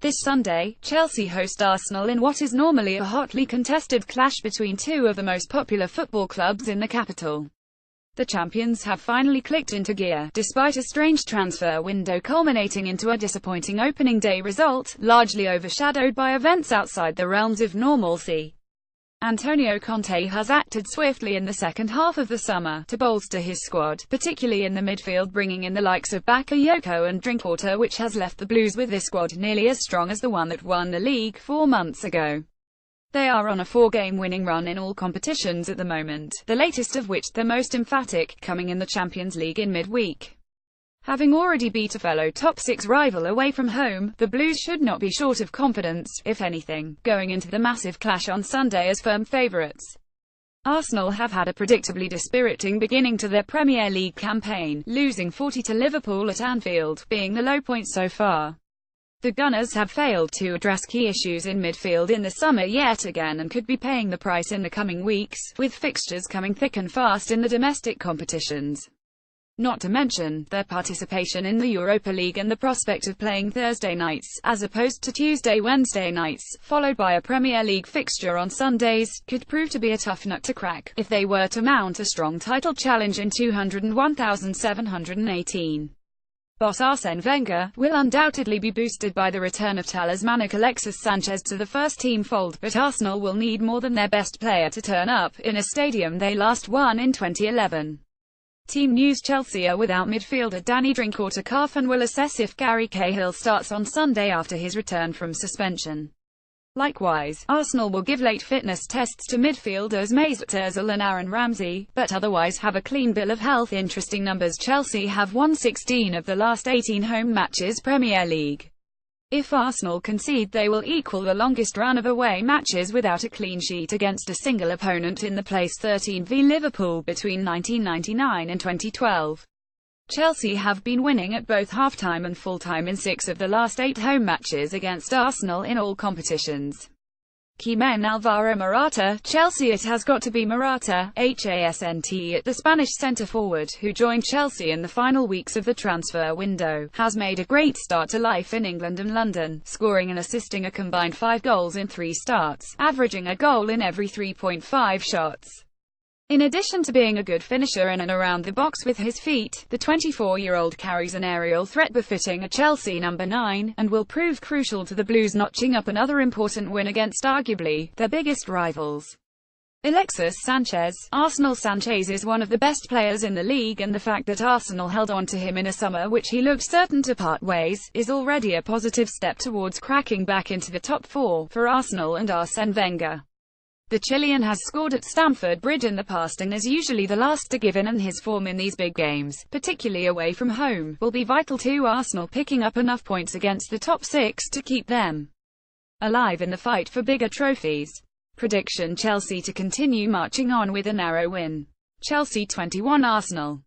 This Sunday, Chelsea host Arsenal in what is normally a hotly contested clash between two of the most popular football clubs in the capital. The champions have finally clicked into gear, despite a strange transfer window culminating into a disappointing opening day result, largely overshadowed by events outside the realms of normalcy. Antonio Conte has acted swiftly in the second half of the summer to bolster his squad, particularly in the midfield, bringing in the likes of Bakayoko and Drinkwater, which has left the Blues with a squad nearly as strong as the one that won the league 4 months ago. They are on a 4-game winning run in all competitions at the moment, the latest of which, the most emphatic, coming in the Champions League in midweek. Having already beat a fellow top-6 rival away from home, the Blues should not be short of confidence, if anything, going into the massive clash on Sunday as firm favourites. Arsenal have had a predictably dispiriting beginning to their Premier League campaign, losing 40 to Liverpool at Anfield, being the low point so far. The Gunners have failed to address key issues in midfield in the summer yet again and could be paying the price in the coming weeks, with fixtures coming thick and fast in the domestic competitions. Not to mention, their participation in the Europa League and the prospect of playing Thursday nights, as opposed to Tuesday-Wednesday nights, followed by a Premier League fixture on Sundays, could prove to be a tough nut to crack, if they were to mount a strong title challenge in 201,718. Boss Arsene Wenger will undoubtedly be boosted by the return of talismanic Alexis Sanchez to the first-team fold, but Arsenal will need more than their best player to turn up, in a stadium they last won in 2011. Team News: Chelsea are without midfielder Danny Drinkwater calf and will assess if Gary Cahill starts on Sunday after his return from suspension. Likewise, Arsenal will give late fitness tests to midfielders Mesut Ozil and Aaron Ramsey, but otherwise have a clean bill of health. Interesting numbers: Chelsea have won 16 of the last 18 home matches Premier League. If Arsenal concede, they will equal the longest run of away matches without a clean sheet against a single opponent in the place 13 v Liverpool between 1999 and 2012. Chelsea have been winning at both half-time and full-time in 6 of the last 8 home matches against Arsenal in all competitions. Key men: Alvaro Morata. Chelsea. It has got to be Morata, HASNT, at the Spanish centre-forward, who joined Chelsea in the final weeks of the transfer window, has made a great start to life in England and London, scoring and assisting a combined 5 goals in 3 starts, averaging a goal in every 3.5 shots. In addition to being a good finisher in and around the box with his feet, the 24-year-old carries an aerial threat befitting a Chelsea number 9, and will prove crucial to the Blues notching up another important win against arguably their biggest rivals. Alexis Sanchez. Arsenal. Sanchez is one of the best players in the league, and the fact that Arsenal held on to him in a summer which he looked certain to part ways, is already a positive step towards cracking back into the top 4 for Arsenal and Arsene Wenger. The Chilean has scored at Stamford Bridge in the past and is usually the last to give in, and his form in these big games, particularly away from home, will be vital to Arsenal picking up enough points against the top 6 to keep them alive in the fight for bigger trophies. Prediction: Chelsea to continue marching on with a narrow win. Chelsea 21, Arsenal